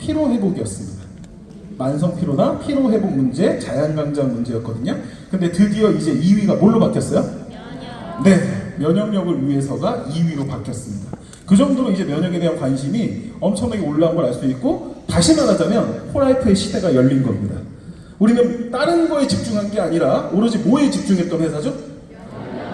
피로 회복이었습니다. 만성 피로나 피로 회복 문제, 자양강장 문제였거든요. 근데 드디어 이제 2위가 뭘로 바뀌었어요? 네, 면역력을 위해서가 2위로 바뀌었습니다. 그 정도로 이제 면역에 대한 관심이 엄청나게 올라온 걸 알 수 있고, 다시 말하자면 호라이프의 시대가 열린 겁니다. 우리는 다른 거에 집중한 게 아니라 오로지 뭐에 집중했던 회사죠?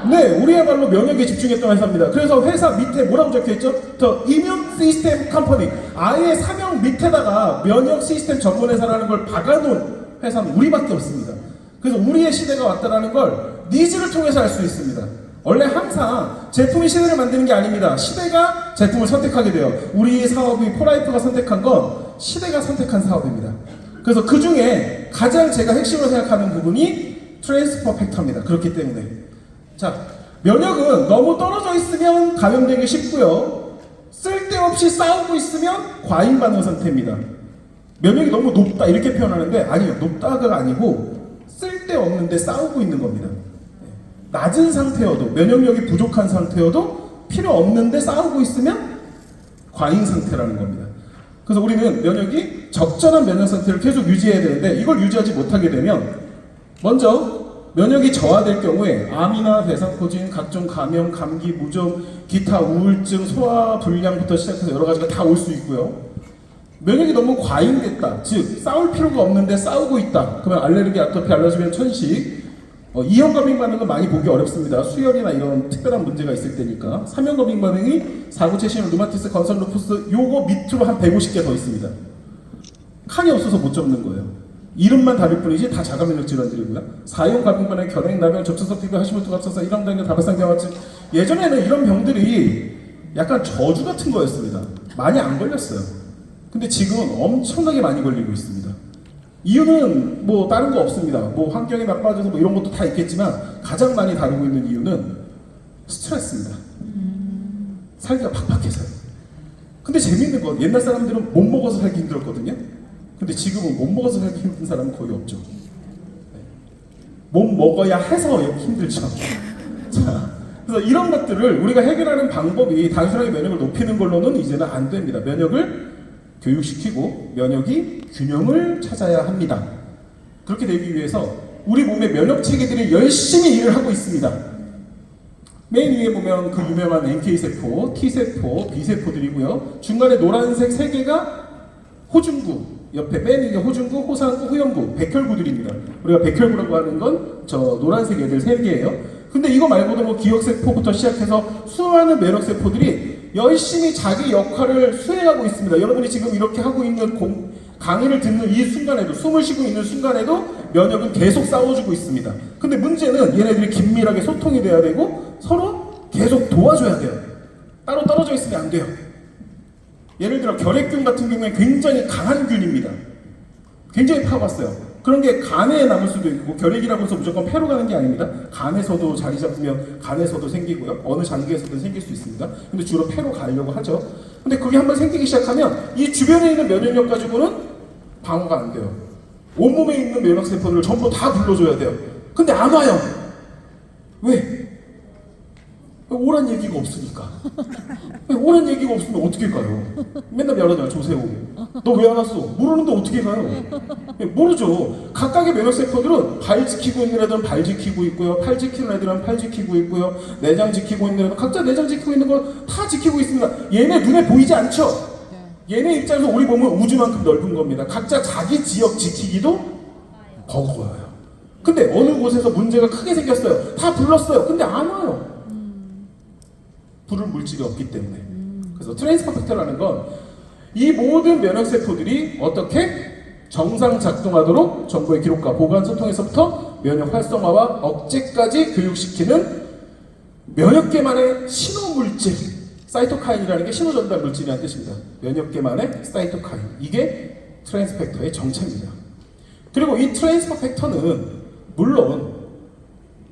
네, 우리야말로 면역에 집중했던 회사입니다. 그래서 회사 밑에 뭐라고 적혀있죠? The Immune System Company. 아예 사명 밑에다가 면역 시스템 전문 회사라는 걸 박아놓은 회사는 우리밖에 없습니다. 그래서 우리의 시대가 왔다라는 걸 니즈를 통해서 알 수 있습니다. 원래 항상 제품이 시대를 만드는 게 아닙니다. 시대가 제품을 선택하게 돼요. 우리 사업이 포라이프가 선택한 건 시대가 선택한 사업입니다. 그래서 그 중에 가장 제가 핵심으로 생각하는 부분이 트랜스퍼 팩터입니다. 그렇기 때문에 자, 면역은 너무 떨어져 있으면 감염되기 쉽고요, 쓸데없이 싸우고 있으면 과잉 반응 상태입니다. 면역이 너무 높다 이렇게 표현하는데 아니요, 높다가 아니고 쓸데없는데 싸우고 있는 겁니다. 낮은 상태여도, 면역력이 부족한 상태여도 필요 없는데 싸우고 있으면 과잉 상태라는 겁니다. 그래서 우리는 면역이 적절한 면역 상태를 계속 유지해야 되는데, 이걸 유지하지 못하게 되면 먼저 면역이 저하될 경우에 암이나 대상포진, 각종 감염, 감기, 무좀, 기타 우울증, 소화 불량부터 시작해서 여러 가지가 다 올 수 있고요. 면역이 너무 과잉됐다, 즉 싸울 필요가 없는데 싸우고 있다, 그러면 알레르기, 아토피, 알러지면 천식, 2형過敏 반응은 많이 보기 어렵습니다. 수혈이나 이런 특별한 문제가 있을 때니까. 3형過敏 반응이 사구체신, 루마티스, 건선, 루푸스, 요거 밑으로 한 150개 더 있습니다. 칸이 없어서 못 적는 거예요. 이름만 다를 뿐이지 다 자가면역 질환들이고요. 4형過敏 반응, 결핵, 나병, 접촉성 피부, 하시모토 갑상선, 일형당뇨, 다발성 경화증. 예전에는 이런 병들이 약간 저주 같은 거였습니다. 많이 안 걸렸어요. 근데 지금은 엄청나게 많이 걸리고 있습니다. 이유는 뭐 다른 거 없습니다. 뭐 환경이 나빠져서 뭐 이런 것도 다 있겠지만 가장 많이 다루고 있는 이유는 스트레스입니다. 살기가 팍팍해서요. 근데 재밌는 건 옛날 사람들은 못 먹어서 살기 힘들었거든요. 근데 지금은 못 먹어서 살기 힘든 사람은 거의 없죠. 못 먹어야 해서 힘들죠. 자, 그래서 이런 것들을 우리가 해결하는 방법이 단순하게 면역을 높이는 걸로는 이제는 안 됩니다. 면역을 교육시키고 면역이 균형을 찾아야 합니다. 그렇게 되기 위해서 우리 몸의 면역 체계들이 열심히 일을 하고 있습니다. 맨 위에 보면 그 유명한 NK세포, T세포, B세포들이고요. 중간에 노란색 3개가 호중구, 옆에 맨 위에 호중구, 호상구, 후형구, 백혈구들입니다. 우리가 백혈구라고 하는 건 저 노란색 애들 3개예요. 근데 이거 말고도 뭐 기억세포부터 시작해서 수많은 면역세포들이 열심히 자기 역할을 수행하고 있습니다. 여러분이 지금 이렇게 하고 있는 강의를 듣는 이 순간에도, 숨을 쉬고 있는 순간에도 면역은 계속 싸워주고 있습니다. 근데 문제는 얘네들이 긴밀하게 소통이 돼야 되고 서로 계속 도와줘야 돼요. 따로 떨어져 있으면 안 돼요. 예를 들어 결핵균 같은 경우에 굉장히 강한 균입니다. 굉장히 파가 세요. 그런 게 간에 남을 수도 있고, 결핵이라고 해서 무조건 폐로 가는 게 아닙니다. 간에서도 자리 잡으면 간에서도 생기고요, 어느 장기에서도 생길 수 있습니다. 근데 주로 폐로 가려고 하죠. 근데 그게 한번 생기기 시작하면 이 주변에 있는 면역력 가지고는 방어가 안 돼요. 온몸에 있는 면역세포들을 전부 다 불러줘야 돼요. 근데 안 와요. 왜? 오란 얘기가 없으니까. 오란 얘기가 없으면 어떻게 가요? 맨날 말하잖아, 조세호. 너 왜 안 왔어? 모르는데 어떻게 가요? 모르죠. 각각의 면역세포들은 발 지키고 있는 애들은 발 지키고 있고요, 팔 지키는 애들은 팔 지키고 있고요, 내장 지키고 있는 애들은 각자 내장 지키고 있는 거 다 지키고 있습니다. 얘네 눈에 보이지 않죠? 얘네 입장에서 우리 몸은 우주만큼 넓은 겁니다. 각자 자기 지역 지키기도 버거워요. 근데 어느 곳에서 문제가 크게 생겼어요. 다 불렀어요. 근데 안 와요. 부를 물질이 없기 때문에. 그래서 트랜스퍼 팩터라는 건 이 모든 면역세포들이 어떻게 정상 작동하도록 정보의 기록과 보관, 소통에서부터 면역 활성화와 억제까지 교육시키는 면역계만의 신호물질, 사이토카인이라는 게 신호전달 물질이라는 뜻입니다. 면역계만의 사이토카인, 이게 트랜스퍼 팩터의 정체입니다. 그리고 이 트랜스퍼 팩터는 물론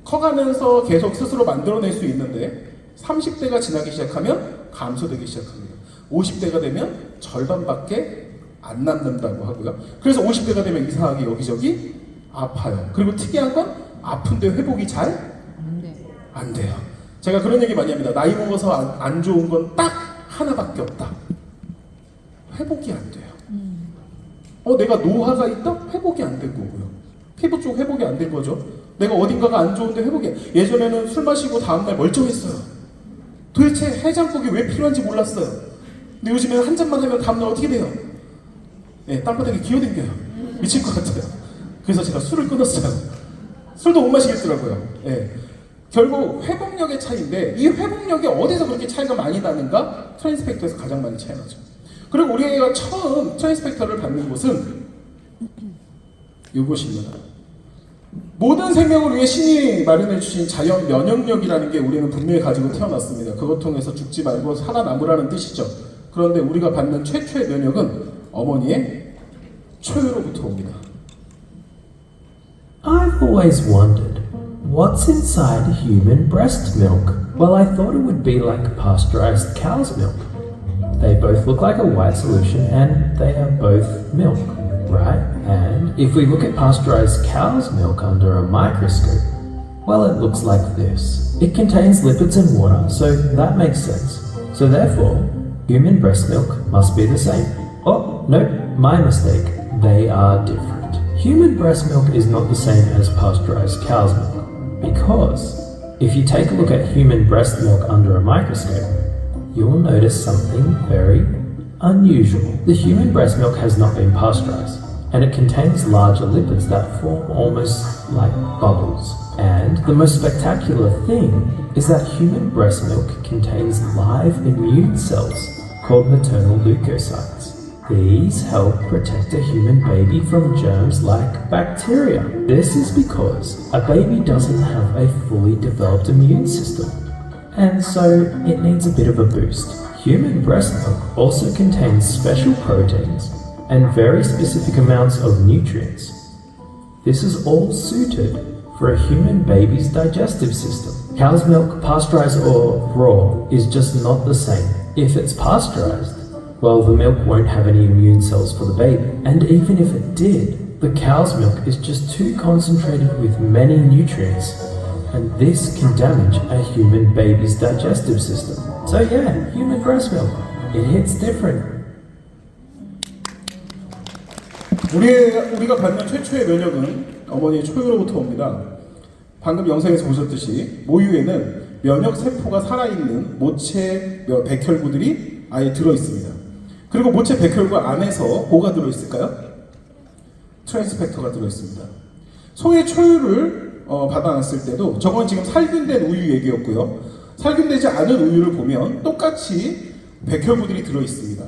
커가면서 계속 스스로 만들어낼 수 있는데 30대가 지나기 시작하면 감소되기 시작합니다. 50대가 되면 절반밖에 안 남는다고 하고요. 그래서 50대가 되면 이상하게 여기저기 아파요. 그리고 특이한 건 아픈데 회복이 잘 안 돼요. 제가 그런 얘기 많이 합니다. 나이 먹어서 안 좋은 건 딱 하나밖에 없다. 회복이 안 돼요. 내가 노화가 있다? 회복이 안 된 거고요. 피부 쪽 회복이 안 된 거죠. 내가 어딘가가 안 좋은데 회복이. 예전에는 술 마시고 다음날 멀쩡했어요. 도대체 해장국이 왜 필요한지 몰랐어요. 근데 요즘에는 한 잔만 하면 다음날 어떻게 돼요? 땅바닥에 기어댕겨요. 미칠 것 같아요. 그래서 제가 술을 끊었어요. 술도 못 마시겠더라고요. 결국 회복력의 차이인데, 이 회복력이 어디서 그렇게 차이가 많이 나는가? 트랜스펙터에서 가장 많이 차이 나죠. 그리고 우리가 처음 트랜스펙터를 받는 곳은 이곳입니다. 모든 생명을 위해 신이 마련해 주신 자연 면역력이라는 게 우리는 분명히 가지고 태어났습니다. 그것 통해서 죽지 말고 살아남으라는 뜻이죠. 그런데 우리가 받는 최초의 면역은 어머니의 초유로부터 옵니다. I've always wondered, what's inside human breast milk? Well, I thought it would be like pasteurized cow's milk. They both look like a white solution and they are both milk, right? And if we look at pasteurized cow's milk under a microscope, well, it looks like this. It contains lipids and water, so that makes sense. So therefore, human breast milk must be the same. Oh, no, my mistake. They are different. Human breast milk is not the same as pasteurized cow's milk, because if you take a look at human breast milk under a microscope, you will notice something very unusual. The human breast milk has not been pasteurized, and it contains larger lipids that form almost like bubbles. And the most spectacular thing is that human breast milk contains live immune cells called maternal leukocytes. These help protect a human baby from germs like bacteria. This is because a baby doesn't have a fully developed immune system, and so it needs a bit of a boost. Human breast milk also contains special proteins and very specific amounts of nutrients. This is all suited for a human baby's digestive system. Cow's milk, pasteurized or raw, is just not the same. If it's pasteurized, well, the milk won't have any immune cells for the baby. And even if it did, the cow's milk is just too concentrated with many nutrients, and this can damage a human baby's digestive system. So yeah, human breast milk, it hits different. 우리가 받는 최초의 면역은 어머니의 초유로부터 옵니다. 방금 영상에서 보셨듯이 모유에는 면역 세포가 살아있는 모체 백혈구들이 아예 들어있습니다. 그리고 모체 백혈구 안에서 뭐가 들어있을까요? 트랜스펙터가 들어있습니다. 소의 초유를 받아놨을 때도, 저건 지금 살균된 우유 얘기였고요. 살균되지 않은 우유를 보면 똑같이 백혈구들이 들어있습니다.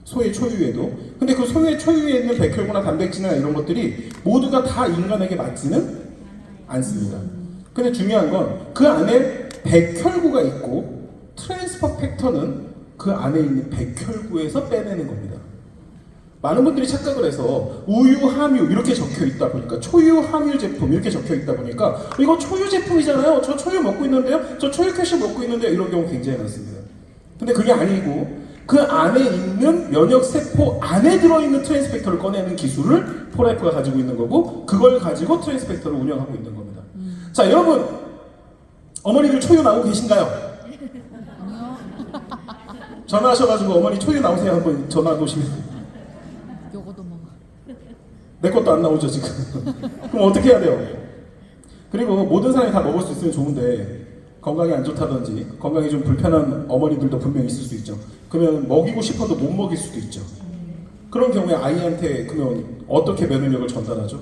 소의 초유에도. 근데 그 소의 초유에 있는 백혈구나 단백질이나 이런 것들이 모두가 다 인간에게 맞지는 않습니다. 근데 중요한 건 그 안에 백혈구가 있고, 트랜스퍼 팩터는 그 안에 있는 백혈구에서 빼내는 겁니다. 많은 분들이 착각을 해서 우유, 함유 이렇게 적혀 있다 보니까, 초유, 함유 제품 이렇게 적혀 있다 보니까 이거 초유 제품이잖아요. 저 초유 먹고 있는데요. 저 초유 캐시 먹고 있는데요. 이런 경우 굉장히 많습니다. 근데 그게 아니고, 그 안에 있는 면역세포 안에 들어있는 트랜스펙터를 꺼내는 기술을 포라이프가 가지고 있는 거고, 그걸 가지고 트랜스펙터를 운영하고 있는 겁니다. 자, 여러분, 어머니들 초유 나오고 계신가요? 전화하셔가지고 어머니 초유 나오세요 한번 전화 놓으시면. 요거도 먹어. 내 것도 안 나오죠 지금. 그럼 어떻게 해야 돼요? 그리고 모든 사람이 다 먹을 수 있으면 좋은데, 건강이 안 좋다든지 건강이 좀 불편한 어머니들도 분명히 있을 수 있죠. 그러면 먹이고 싶어도 못 먹일 수도 있죠. 그런 경우에 아이한테 그러면 어떻게 면역력을 전달하죠?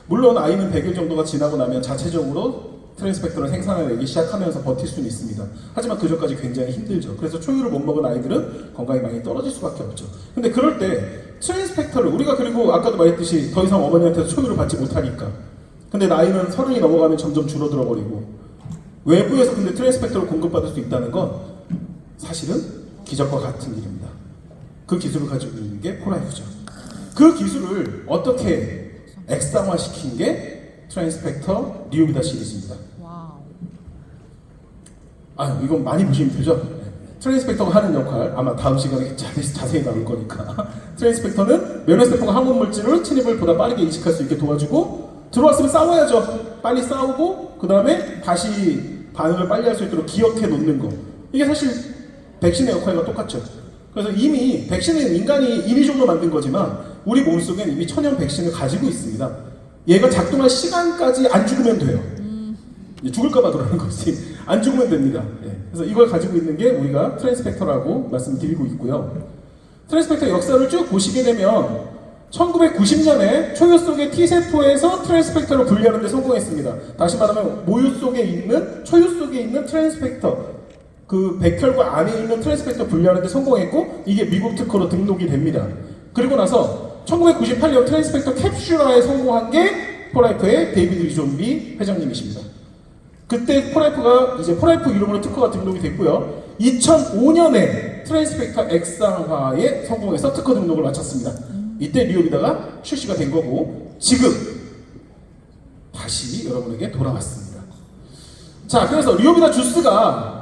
물론 아이는 100일 정도가 지나고 나면 자체적으로 트랜스펙터를 생산해내기 시작하면서 버틸 수는 있습니다. 하지만 그 전까지 굉장히 힘들죠. 그래서 초유를 못 먹은 아이들은 건강이 많이 떨어질 수밖에 없죠. 근데 그럴 때 트랜스펙터를 우리가, 그리고 아까도 말했듯이 더 이상 어머니한테서 초유를 받지 못하니까, 근데 나이는 30이 넘어가면 점점 줄어들어 버리고, 외부에서 근데 트랜스펙터를 공급받을 수 있다는 건 사실은 기적과 같은 일입니다. 그 기술을 가지고 있는 게 포라이프죠. 그 기술을 어떻게 액상화시킨 게 트랜스펙터 리오비다 시리즈입니다. 이건 많이 보시면 되죠? 트랜스펙터가 하는 역할, 아마 다음 시간에 자세히 나올 거니까. 트랜스펙터는 면역세포가 항원 물질을 침입을 보다 빠르게 인식할 수 있게 도와주고, 들어왔으면 싸워야죠. 빨리 싸우고 그 다음에 다시 반응을 빨리 할 수 있도록 기억해 놓는 거. 이게 사실 백신의 역할과 똑같죠. 그래서 이미 백신은 인간이 인위적으로 만든 거지만 우리 몸속엔 이미 천연 백신을 가지고 있습니다. 얘가 작동할 시간까지 안 죽으면 돼요. 죽을까봐 그러는 거지. 안 죽으면 됩니다. 예. 그래서 이걸 가지고 있는 게 우리가 트랜스펙터라고 말씀드리고 있고요. 트랜스펙터 역사를 쭉 보시게 되면 1990년에 초유 속의 T세포에서 트랜스펙터를 분리하는 데 성공했습니다. 다시 말하면 모유 속에 있는, 초유 속에 있는 트랜스펙터, 그 백혈과 안에 있는 트랜스펙터 분리하는 데 성공했고 이게 미국 특허로 등록이 됩니다. 그리고 나서 1998년 트랜스펙터 캡슐화에 성공한 게 포라이프의 데이비드 리존비 회장님이십니다. 그때 포라이프가 이제 포라이프 이름으로 특허가 등록이 됐고요. 2005년에 트랜스펙터 액상화에 성공해서 특허 등록을 마쳤습니다. 이때 리오비다가 출시가 된 거고 지금 다시 여러분에게 돌아왔습니다. 자, 그래서 리오비다 주스가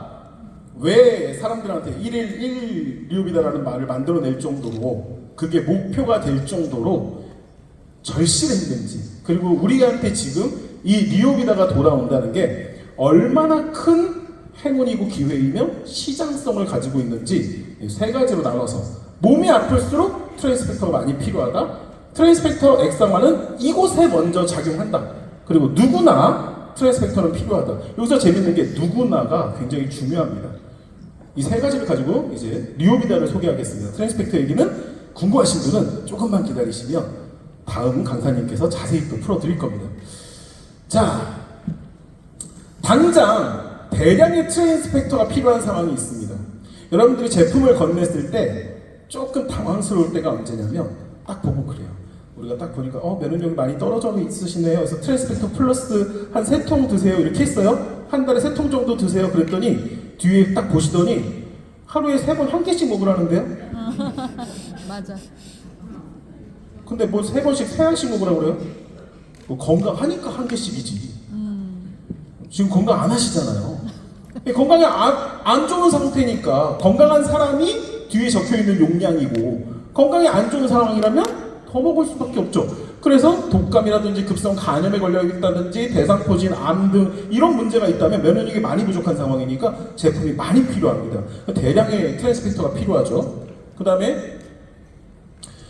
왜 사람들한테 1일 1 리오비다라는 말을 만들어낼 정도로 그게 목표가 될 정도로 절실했는지, 그리고 우리한테 지금 이 리오비다가 돌아온다는 게 얼마나 큰 행운이고 기회이며 시장성을 가지고 있는지 세 가지로 나눠서 몸이 아플수록 트랜스펙터가 많이 필요하다. 트랜스펙터 액상화는 이곳에 먼저 작용한다. 그리고 누구나 트랜스펙터는 필요하다. 여기서 재밌는 게 누구나가 굉장히 중요합니다. 이 세 가지를 가지고 이제 리오비다를 소개하겠습니다. 트랜스펙터 얘기는 궁금하신 분은 조금만 기다리시면 다음 강사님께서 자세히 또 풀어드릴 겁니다. 자, 당장 대량의 트랜스펙터가 필요한 상황이 있습니다. 여러분들이 제품을 건넸을 때 조금 당황스러울 때가 언제냐면 딱 보고 그래요. 우리가 딱 보니까 면역력이 많이 떨어져 있으시네요. 그래서 트랜스펙터 플러스 한 3통 드세요 이렇게 했어요. 한 달에 3통 정도 드세요 그랬더니 뒤에 딱 보시더니 하루에 3번 1개씩 먹으라는데요. 맞아. 근데 뭐 3번씩 3알씩 먹으라고 그래요? 뭐 건강하니까 1개씩이지. 지금 건강 안 하시잖아요. 건강이 안 좋은 상태니까 건강한 사람이 뒤에 적혀있는 용량이고 건강이 안 좋은 상황이라면 더 먹을 수밖에 없죠. 그래서 독감이라든지 급성 간염에 걸려있다든지 대상포진, 암 등 이런 문제가 있다면 면역력이 많이 부족한 상황이니까 제품이 많이 필요합니다. 대량의 트랜스펙터가 필요하죠. 그 다음에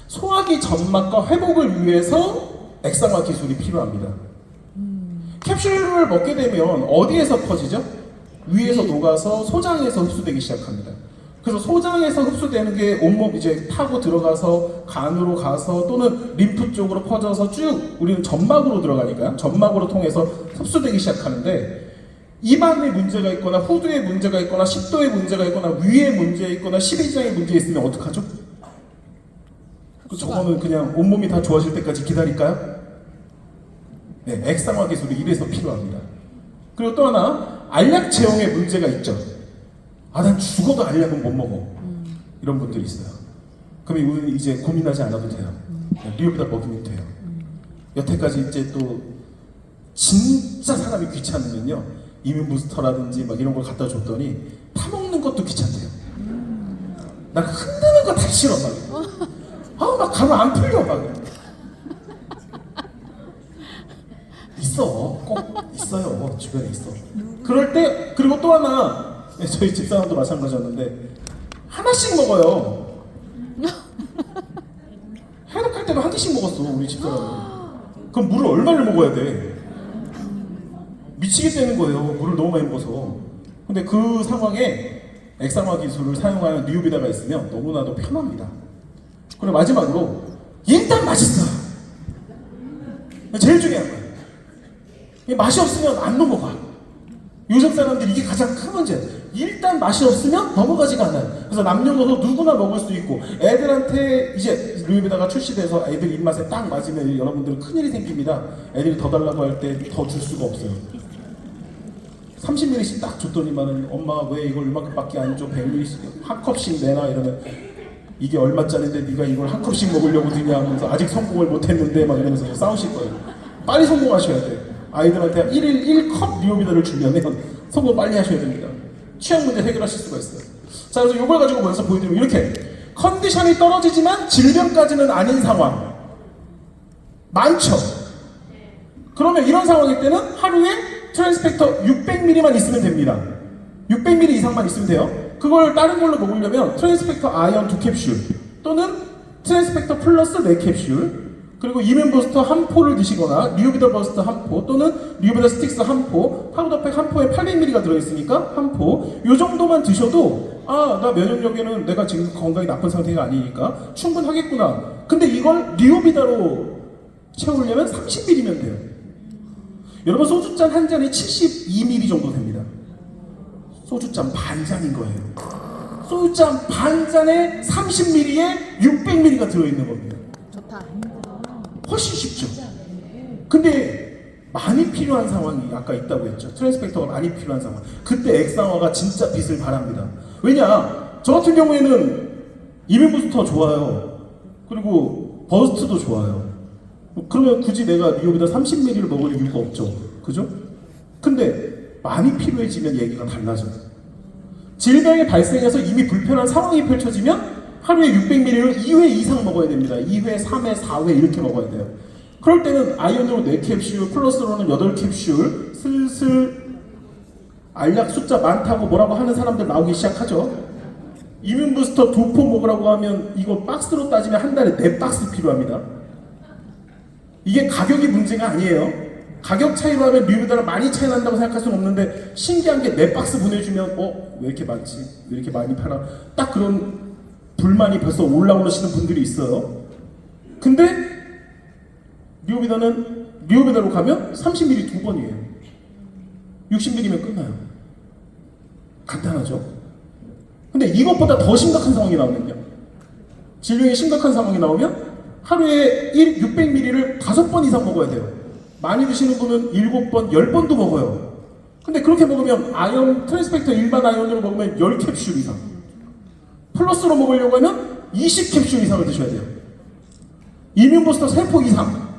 소화기 점막과 회복을 위해서 액상화 기술이 필요합니다. 캡슐을 먹게 되면 어디에서 퍼지죠? 위에서 녹아서 소장에서 흡수되기 시작합니다. 그래서 소장에서 흡수되는 게 온몸 이제 타고 들어가서 간으로 가서 또는 림프 쪽으로 퍼져서 쭉 우리는 점막으로 들어가니까 점막으로 통해서 흡수되기 시작하는데 입안에 문제가 있거나 후두에 문제가 있거나 식도에 문제가 있거나 위에 문제 있거나 십이지장에 문제 있으면 어떡하죠? 저거는 그냥 온몸이 다 좋아질 때까지 기다릴까요? 네, 액상화 기술이 이래서 필요합니다. 그리고 또 하나 알약 제형에 문제가 있죠. 난 죽어도 알약은 못 먹어. 이런 분들이 있어요. 그럼 우리는 이제 고민하지 않아도 돼요. 리오비다 먹이면 돼요. 여태까지 이제 또 진짜 사람이 귀찮으면요 이뮨 부스터라든지 막 이런 걸 갖다 줬더니 타먹는 것도 귀찮대요. 난 흔드는 거 다 싫어 막. 막 가면 안 풀려 막. 있어. 꼭 있어요. 주변에 있어. 그럴 때 그리고 또 하나 저희 집사람도 마찬가지였는데 하나씩 먹어요. 해독할 때도 한 개씩 먹었어 우리 집사람은. 그럼 물을 얼마를 먹어야 돼? 미치겠다는 거예요. 물을 너무 많이 먹어서. 근데 그 상황에 액상화 기술을 사용하는 리오비다가 있으면 너무나도 편합니다. 그리고 마지막으로 일단 맛있어. 제일 중요한 거예요. 맛이 없으면 안 넘어가. 요즘 사람들이 이게 가장 큰 문제예요. 일단 맛이 없으면 넘어가지가 않아요. 그래서 남녀노소 누구나 먹을 수 있고 애들한테 이제 리오비다가 출시돼서 애들 입맛에 딱 맞으면 여러분들은 큰일이 생깁니다. 애들이 더 달라고 할 때 더 줄 수가 없어요. 30ml씩 딱 줬더니만은 엄마 왜 이걸 이만큼밖에 안 줘? 100ml씩 한 컵씩 내놔 이러면 이게 얼마짜린데 네가 이걸 한 컵씩 먹으려고 드냐 하면서 아직 성공을 못했는데 막 이러면서 싸우실 거예요. 빨리 성공하셔야 돼요. 아이들한테 1일 1컵 리오비다를 주려면 성공 빨리 하셔야 됩니다. 취향 문제 해결하실 수가 있어요. 자, 그래서 이걸 가지고 먼저 보여드리면 이렇게 컨디션이 떨어지지만 질병까지는 아닌 상황 많죠. 그러면 이런 상황일 때는 하루에 트랜스펙터 600ml만 있으면 됩니다. 600ml 이상만 있으면 돼요. 그걸 다른 걸로 먹으려면 트랜스펙터 아이언 2캡슐 또는 트랜스펙터 플러스 4캡슐 그리고 이뮨 부스터 한 포를 드시거나 리오비더 버스터 한 포 또는 리오비더 스틱스 한 포, 파우더팩 한 포에 800ml가 들어있으니까 한 포, 요 정도만 드셔도 나 면역력에는 내가 지금 건강이 나쁜 상태가 아니니까 충분하겠구나. 근데 이걸 리오비다로 채우려면 30ml면 돼요. 여러분 소주잔 한 잔에 72ml 정도 됩니다. 소주잔 반 잔인 거예요. 소주잔 반 잔에 30ml에 600ml가 들어있는 겁니다. 좋다. 훨씬 쉽죠. 근데 많이 필요한 상황이 아까 있다고 했죠. 트랜스펙터가 많이 필요한 상황. 그때 액상화가 진짜 빛을 발합니다. 왜냐? 저 같은 경우에는 이뮨 부스터 좋아요. 그리고 버스트도 좋아요. 그러면 굳이 내가 리오비다 30ml를 먹을 이유가 없죠. 그죠? 근데 많이 필요해지면 얘기가 달라져요. 질병이 발생해서 이미 불편한 상황이 펼쳐지면 하루에 600ml를 2회 이상 먹어야 됩니다. 2회, 3회, 4회 이렇게 먹어야 돼요. 그럴 때는 아이언으로 4캡슐, 플러스로는 8캡슐, 슬슬 알약 숫자 많다고 뭐라고 하는 사람들 나오기 시작하죠. 이뮨 부스터 2포 먹으라고 하면 이거 박스로 따지면 한 달에 4박스 필요합니다. 이게 가격이 문제가 아니에요. 가격 차이로 하면 리오비다랑 많이 차이 난다고 생각할 수는 없는데 신기한 게 4박스 보내주면 왜 이렇게 많지? 왜 이렇게 많이 팔아? 딱 그런 불만이 벌써 올라오시는 분들이 있어요. 근데 리오비다로 가면 30ml 2번이에요. 60ml면 끝나요. 간단하죠? 근데 이것보다 더 심각한 상황이 나오면요. 질병이 심각한 상황이 나오면 하루에 600ml를 5번 이상 먹어야 돼요. 많이 드시는 분은 7번, 10번도 먹어요. 근데 그렇게 먹으면 아이언, 트랜스펙터 일반 아이언으로 먹으면 10캡슐 이상. 플러스로 먹으려고 하면 20캡슐 이상을 드셔야 돼요. 이뮨 부스터 3포 이상,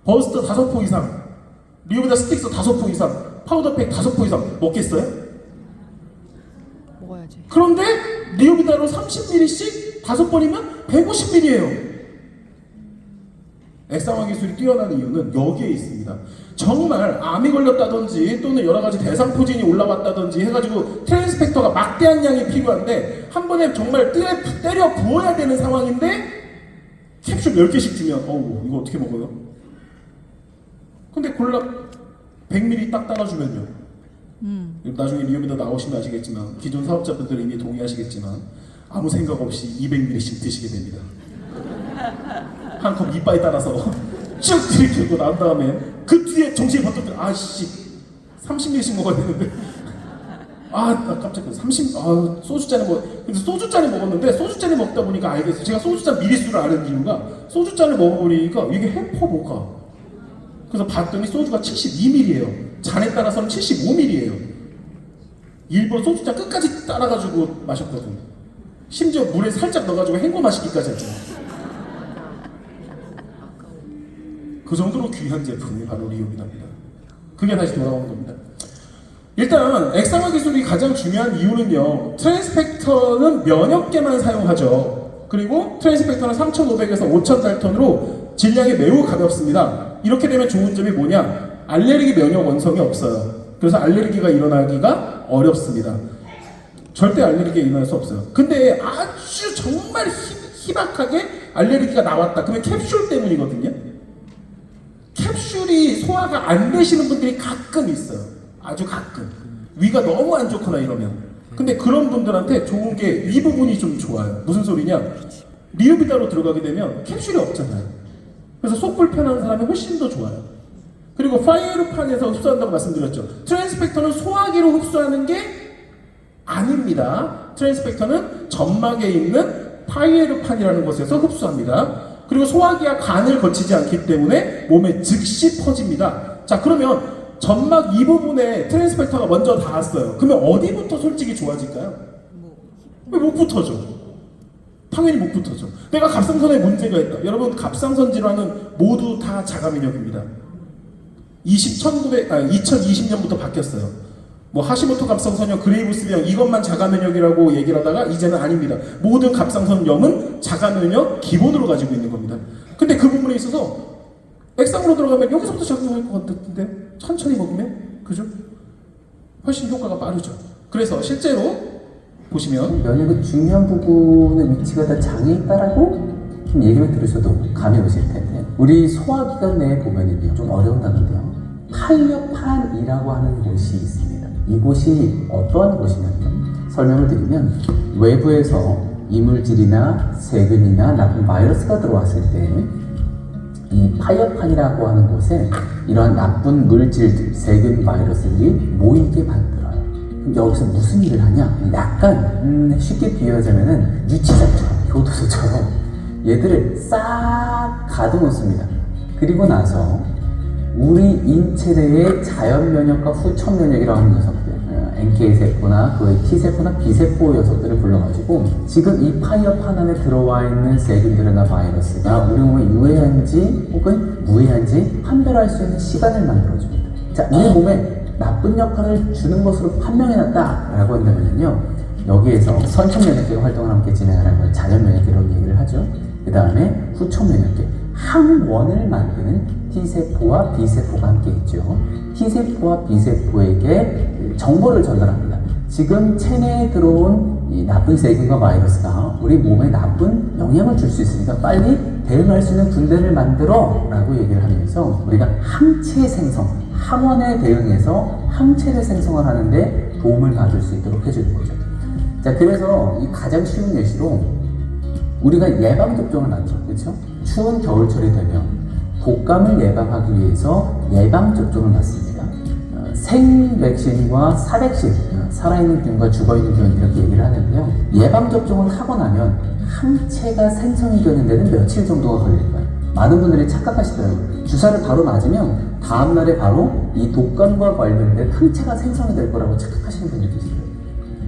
버스터 5포 이상, 리오비다 스틱스 5포 이상, 파우더팩 5포 이상 먹겠어요? 먹어야지. 그런데 리오비다로 30ml씩 5번이면 150ml예요. 액상화 기술이 뛰어난 이유는 여기에 있습니다. 정말 암이 걸렸다든지 또는 여러 가지 대상포진이 올라왔다든지 해가지고 트랜스펙터가 막대한 양이 필요한데 한 번에 정말 때려 부어야 되는 상황인데 캡슐 10개씩 주면 이거 어떻게 먹어요? 근데 골라 100ml 딱 따라주면요. 나중에 리오비다 나오시면 아시겠지만 기존 사업자분들은 이미 동의하시겠지만 아무 생각 없이 200ml씩 드시게 됩니다. 한 컵 이빨에 따라서 쭉 들이키고 난 다음에 그 뒤에 정신이 번뜩 들어. 30ml씩 먹어야 되는데 나 깜짝 놀랐어. 소주잔에 근데 소주잔에 먹었는데 소주잔에 먹다 보니까 알겠어요. 제가 소주잔 미리수를 아는 이유가 소주잔을 먹어보니까 이게 해퍼 뭐가 그래서 봤더니 소주가 72ml예요. 잔에 따라서는 75ml예요. 일부러 소주잔 끝까지 따라가지고 마셨거든. 심지어 물에 살짝 넣어가지고 헹궈 마시기까지 했죠. 그 정도로 귀한 제품이 바로 리오비다입니다. 그게 다시 돌아오는 겁니다. 일단 액상화 기술이 가장 중요한 이유는요. 트랜스펙터는 면역계만 사용하죠. 그리고 트랜스펙터는 3,500에서 5,000달턴으로 질량이 매우 가볍습니다. 이렇게 되면 좋은 점이 뭐냐? 알레르기 면역 원성이 없어요. 그래서 알레르기가 일어나기가 어렵습니다. 절대 알레르기가 일어날 수 없어요. 근데 아주 정말 희박하게 알레르기가 나왔다. 그러면 캡슐 때문이거든요. 캡슐이 소화가 안 되시는 분들이 가끔 있어요. 아주 가끔. 위가 너무 안 좋거나 이러면. 근데 그런 분들한테 좋은 게 이 부분이 좀 좋아요. 무슨 소리냐? 리오비다로 들어가게 되면 캡슐이 없잖아요. 그래서 속 불편한 사람이 훨씬 더 좋아요. 그리고 파이에르판에서 흡수한다고 말씀드렸죠. 트랜스펙터는 소화기로 흡수하는 게 아닙니다. 트랜스펙터는 점막에 있는 파이에르판이라는 곳에서 흡수합니다. 그리고 소화기와 간을 거치지 않기 때문에 몸에 즉시 퍼집니다. 자, 그러면 점막 이 부분에 트랜스펙터가 먼저 닿았어요. 그러면 어디부터 솔직히 좋아질까요? 왜 목부터죠? 당연히 목부터죠. 내가 갑상선에 문제가 있다. 여러분, 갑상선 질환은 모두 다 자가면역입니다. 2020년부터 바뀌었어요. 하시모토 갑상선염, 그레이브스병 이것만 자가면역이라고 얘기를 하다가 이제는 아닙니다. 모든 갑상선염은 자가면역 기본으로 가지고 있는 겁니다. 근데 그 부분에 있어서 액상으로 들어가면 여기서부터 작용할 것 같은데 천천히 먹으면 그죠? 훨씬 효과가 빠르죠. 그래서 실제로 보시면 면역의 중요한 부분의 위치가 다 장에 있다라고 좀 얘기를 들으셔도 감이 오실 텐데, 우리 소화기관 내에 보면은요, 좀 어려운 단어인데요, 파이어판이라고 하는 곳이 있습니다. 이곳이 어떠한 곳이냐면, 설명을 드리면, 외부에서 이물질이나 세균이나 나쁜 바이러스가 들어왔을 때 이 파이어판이라고 하는 곳에 이러한 나쁜 물질들, 세균, 바이러스들이 모이게 만들어요. 그럼 여기서 무슨 일을 하냐? 약간 쉽게 비유하자면은 유치장처럼, 교도소처럼 얘들을 싹 가둬놓습니다. 그리고 나서 우리 인체 내의 자연 면역과 후천 면역이라고 하는 녀석들, NK 세포나 그의 T 세포나 B 세포 녀석들을 불러가지고 지금 이 파이어판 안에 들어와 있는 세균들이나 바이러스가 우리 몸에 유해한지 혹은 무해한지 판별할 수 있는 시간을 만들어줍니다. 자, 우리 몸에 나쁜 역할을 주는 것으로 판명해놨다라고 한다면요, 여기에서 선천 면역계가 활동을 함께 진행하는 걸 자연 면역계로 얘기를 하죠. 그 다음에 후천 면역계, 항원을 만드는 T세포와 B세포가 함께 있죠. T세포와 B세포에게 정보를 전달합니다. 지금 체내에 들어온 이 나쁜 세균과 바이러스가 우리 몸에 나쁜 영향을 줄 수 있으니까 빨리 대응할 수 있는 군대를 만들어 라고 얘기를 하면서 우리가 항체 생성, 항원에 대응해서 항체를 생성을 하는데 도움을 받을 수 있도록 해주는 거죠. 자, 그래서 이 가장 쉬운 예시로 우리가 예방접종을 맞죠. 그렇죠? 추운 겨울철이 되면 독감을 예방하기 위해서 예방접종을 맞습니다. 생백신과 사백신, 살아있는 균과 죽어있는 균 이렇게 얘기를 하는데요. 예방접종을 하고 나면 항체가 생성이 되는 데는 며칠 정도가 걸릴까요? 많은 분들이 착각하시더라고요. 주사를 바로 맞으면 다음날에 바로 이 독감과 관련된 항체가 생성이 될 거라고 착각하시는 분들이 계시더라고요.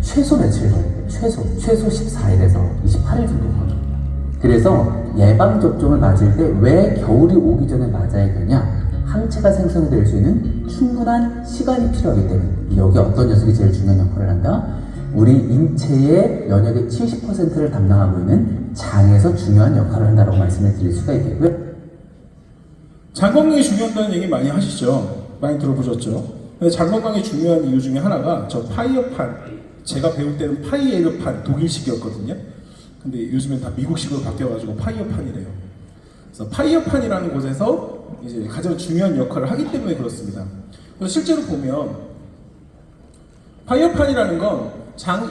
최소 며칠 걸려요. 최소 14일에서 28일 정도 걸립니다. 그래서 예방접종을 맞을 때 왜 겨울이 오기 전에 맞아야 되냐? 항체가 생성이 될 수 있는 충분한 시간이 필요하기 때문에. 여기 어떤 녀석이 제일 중요한 역할을 한다? 우리 인체의 면역의 70%를 담당하고 있는 장에서 중요한 역할을 한다고 말씀을 드릴 수가 있겠고요. 장 건강이 중요하다는 얘기 많이 하시죠? 많이 들어보셨죠? 근데 장 건강이 중요한 이유 중에 하나가 저 파이어판, 제가 배울 때는 파이에르판, 독일식이었거든요. 근데 요즘엔 다 미국식으로 바뀌어가지고 파이어판이래요. 그래서 파이어판이라는 곳에서 이제 가장 중요한 역할을 하기 때문에 그렇습니다. 그래서 실제로 보면 파이어판이라는 건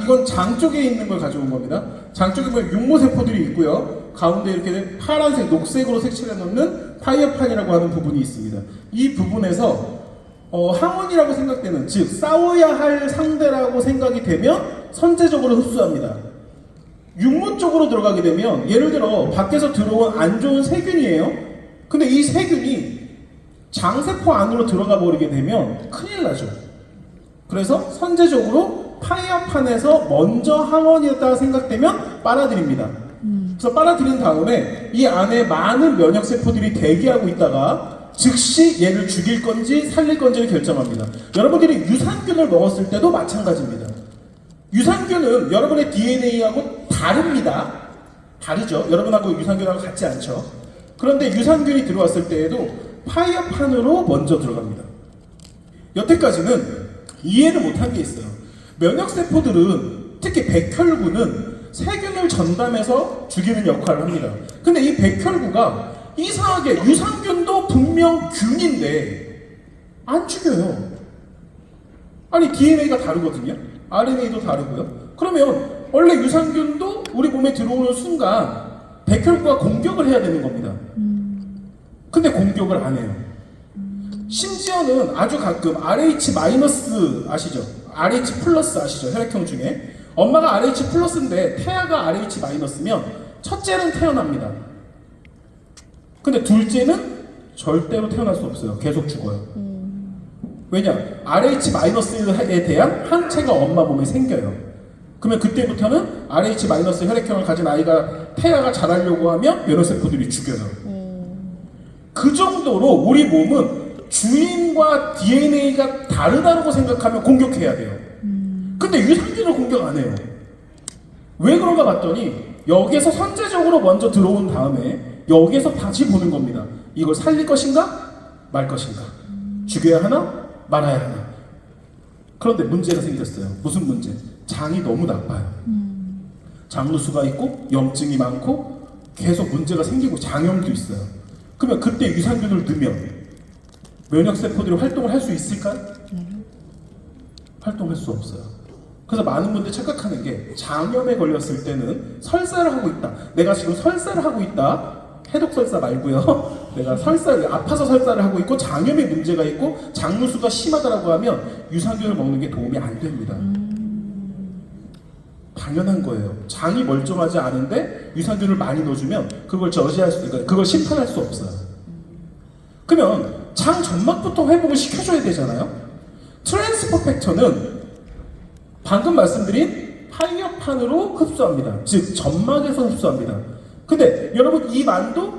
이건 장 쪽에 있는 걸 가져온 겁니다. 장 쪽에 보면 육모세포들이 있고요. 가운데 이렇게 파란색, 녹색으로 색칠해 놓는 파이어판이라고 하는 부분이 있습니다. 이 부분에서 항원이라고 생각되는, 즉 싸워야 할 상대라고 생각이 되면 선제적으로 흡수합니다. 육모 쪽으로 들어가게 되면, 예를 들어 밖에서 들어온 안 좋은 세균이에요. 근데 이 세균이 장세포 안으로 들어가 버리게 되면 큰일 나죠. 그래서 선제적으로 파이어판에서 먼저 항원이었다고 생각되면 빨아들입니다. 그래서 빨아들인 다음에 이 안에 많은 면역세포들이 대기하고 있다가 즉시 얘를 죽일 건지 살릴 건지를 결정합니다. 여러분들이 유산균을 먹었을 때도 마찬가지입니다. 유산균은 여러분의 DNA하고 다릅니다. 다르죠. 여러분하고 유산균하고 같지 않죠. 그런데 유산균이 들어왔을 때에도 파이어판으로 먼저 들어갑니다. 여태까지는 이해를 못한 게 있어요. 면역세포들은, 특히 백혈구는 세균을 전담해서 죽이는 역할을 합니다. 근데 이 백혈구가 이상하게 유산균도 분명 균인데 안 죽여요. 아니 DNA가 다르거든요. RNA도 다르고요. 그러면 원래 유산균도 우리 몸에 들어오는 순간 백혈구가 공격을 해야 되는 겁니다. 근데 공격을 안 해요. 심지어는 아주 가끔 RH- 아시죠? RH 플러스 아시죠? 혈액형 중에 엄마가 RH 플러스인데 태아가 RH-면 첫째는 태어납니다. 근데 둘째는 절대로 태어날 수 없어요. 계속 죽어요. 왜냐? RH-에 대한 항체가 엄마 몸에 생겨요. 그러면 그때부터는 RH- 혈액형을 가진 아이가, 태아가 자라려고 하면 면역세포들이 죽여요. 그 정도로 우리 몸은 주인과 DNA가 다르다고 생각하면 공격해야 돼요. 근데 유산균을 공격 안 해요. 왜 그런가 봤더니 여기에서 선제적으로 먼저 들어온 다음에 여기에서 다시 보는 겁니다. 이걸 살릴 것인가 말 것인가, 죽여야 하나 말아야 하나. 그런데 문제가 생겼어요. 무슨 문제? 장이 너무 나빠요. 장누수가 있고 염증이 많고 계속 문제가 생기고 장염도 있어요. 그러면 그때 유산균을 넣으면 면역세포들이 활동을 할 수 있을까요? 활동할 수 없어요. 그래서 많은 분들이 착각하는 게 장염에 걸렸을 때는 설사를 하고 있다. 내가 지금 설사를 하고 있다. 해독 설사 말고요. 내가 아파서 설사를 하고 있고 장염에 문제가 있고 장누수가 심하다라고 하면 유산균을 먹는 게 도움이 안 됩니다. 당연한 거예요. 장이 멀쩡하지 않은데 유산균을 많이 넣어주면 그걸 저지할 수, 그러니까 그걸 심판할 수 없어요. 그러면 장 점막부터 회복을 시켜줘야 되잖아요. 트랜스퍼 팩터는 방금 말씀드린 파이어판으로 흡수합니다. 즉 점막에서 흡수합니다. 근데 여러분 이 만도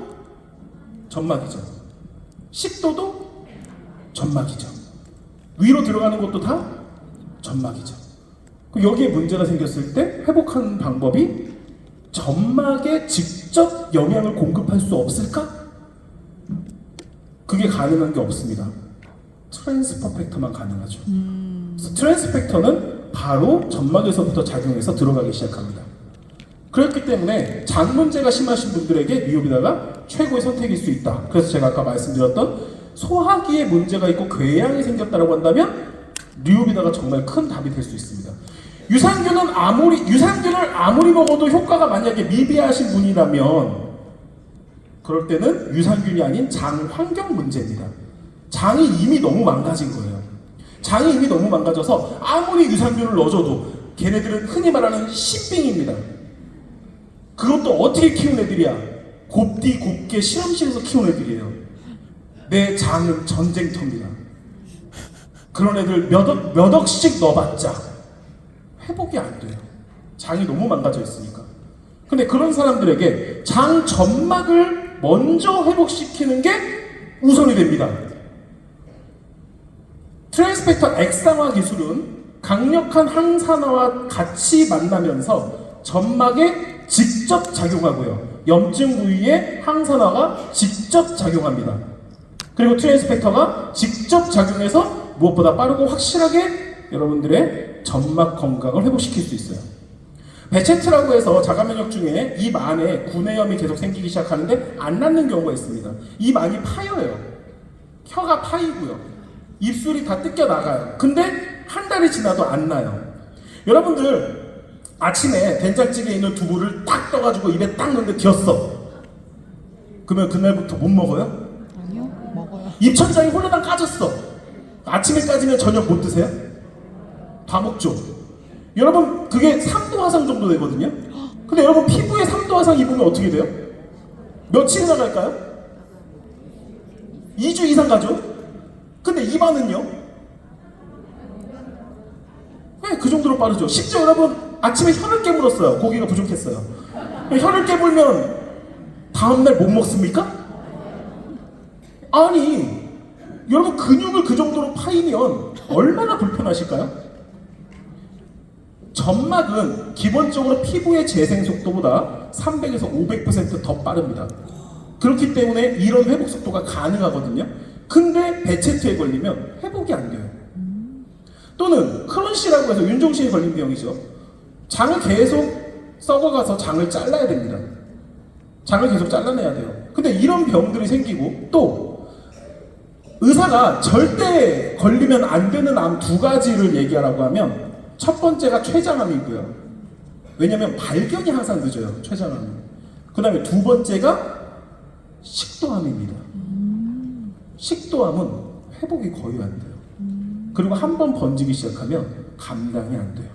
점막이죠. 식도도 점막이죠. 위로 들어가는 것도 다 점막이죠. 그럼 여기에 문제가 생겼을 때 회복하는 방법이 점막에 직접 영양을 공급할 수 없을까? 그게 가능한 게 없습니다. 트랜스퍼 팩터만 가능하죠. 그래서 트랜스 팩터는 바로 점막에서부터 작용해서 들어가기 시작합니다. 그렇기 때문에 장 문제가 심하신 분들에게 리오비다가 최고의 선택일 수 있다. 그래서 제가 아까 말씀드렸던 소화기에 문제가 있고 궤양이 생겼다고 한다면 리오비다가 정말 큰 답이 될 수 있습니다. 유산균을 아무리 먹어도 효과가 만약에 미비하신 분이라면 그럴 때는 유산균이 아닌 장 환경 문제입니다. 장이 이미 너무 망가진 거예요. 장이 이미 너무 망가져서 아무리 유산균을 넣어줘도 걔네들은 흔히 말하는 신빙입니다. 그것도 어떻게 키운 애들이야? 곱게 실험실에서 키운 애들이에요. 내 장은 전쟁터입니다. 그런 애들 몇 억씩 넣어봤자 회복이 안 돼요. 장이 너무 망가져 있으니까. 근데 그런 사람들에게 장 점막을 먼저 회복시키는 게 우선이 됩니다. 트랜스펙터 액상화 기술은 강력한 항산화와 같이 만나면서 점막에 직접 작용하고요. 염증 부위에 항산화가 직접 작용합니다. 그리고 트랜스펙터가 직접 작용해서 무엇보다 빠르고 확실하게 여러분들의 점막 건강을 회복시킬 수 있어요. 베체트라고 해서 자가면역 중에 입 안에 구내염이 계속 생기기 시작하는데 안 낫는 경우가 있습니다. 입 안이 파여요. 혀가 파이고요. 입술이 다 뜯겨 나가요. 근데 한 달이 지나도 안 나요. 여러분들 아침에 된장찌개에 있는 두부를 딱 떠가지고 입에 딱 넣는데 튀었어. 그러면 그날부터 못 먹어요? 아니요, 먹어요. 입천장이 홀라당 까졌어. 아침에 까지면 저녁 못 드세요? 다 먹죠. 여러분 그게 3도 화상 정도 되거든요. 근데 여러분 피부에 3도 화상 입으면 어떻게 돼요? 며칠이나 갈까요? 2주 이상 가죠. 근데 입안은요? 네, 그 정도로 빠르죠. 심지어 여러분 아침에 혀를 깨물었어요. 고기가 부족했어요. 혀를 깨물면 다음날 못 먹습니까? 아니 여러분 근육을 그 정도로 파이면 얼마나 불편하실까요? 점막은 기본적으로 피부의 재생 속도보다 300에서 500% 더 빠릅니다. 그렇기 때문에 이런 회복 속도가 가능하거든요. 근데 베체트에 걸리면 회복이 안 돼요. 또는 크론씨라고 해서 윤종신이 걸린 병이죠. 장을 계속 썩어가서 장을 잘라야 됩니다. 장을 계속 잘라내야 돼요. 근데 이런 병들이 생기고 또 의사가 절대 걸리면 안 되는 암 2가지를 얘기하라고 하면 첫 번째가 췌장암이고요. 왜냐면 발견이 항상 늦어요. 췌장암은. 그 다음에 2번째가 식도암입니다. 식도암은 회복이 거의 안 돼요. 그리고 한 번 번지기 시작하면 감당이 안 돼요.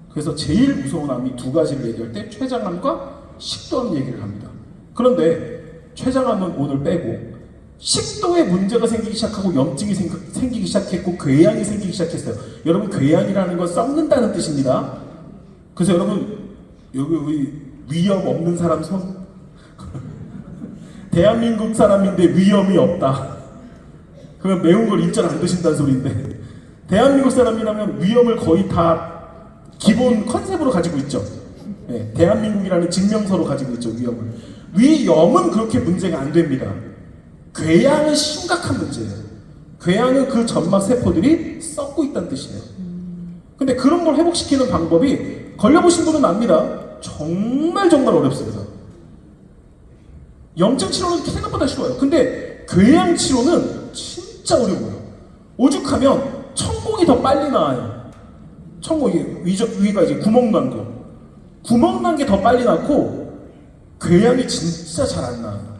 그래서 제일 무서운 암이 2가지를 얘기할 때 췌장암과 식도암 얘기를 합니다. 그런데 췌장암은 오늘 빼고 식도에 문제가 생기기 시작하고 염증이 생기기 시작했고 궤양이 생기기 시작했어요. 여러분 궤양이라는 건 썩는다는 뜻입니다. 그래서 여러분 여기 우리 위염 없는 사람 손? 대한민국 사람인데 위염이 없다. 그러면 매운 걸 일절 안 드신다는 소리인데 대한민국 사람이라면 위염을 거의 다 기본 컨셉으로 가지고 있죠. 네, 대한민국이라는 증명서로 가지고 있죠. 위염은 그렇게 문제가 안 됩니다. 궤양은 심각한 문제예요. 궤양은 그 점막 세포들이 썩고 있다는 뜻이에요. 근데 그런 걸 회복시키는 방법이 걸려보신 분은 압니다. 정말 어렵습니다. 염증 치료는 생각보다 쉬워요. 근데 궤양 치료는 진짜 어려워요. 오죽하면 천공이 더 빨리 나와요. 천공이 위가 이제 구멍 난 거. 구멍 난 게 더 빨리 낳고 궤양이 진짜 잘 안 나와요.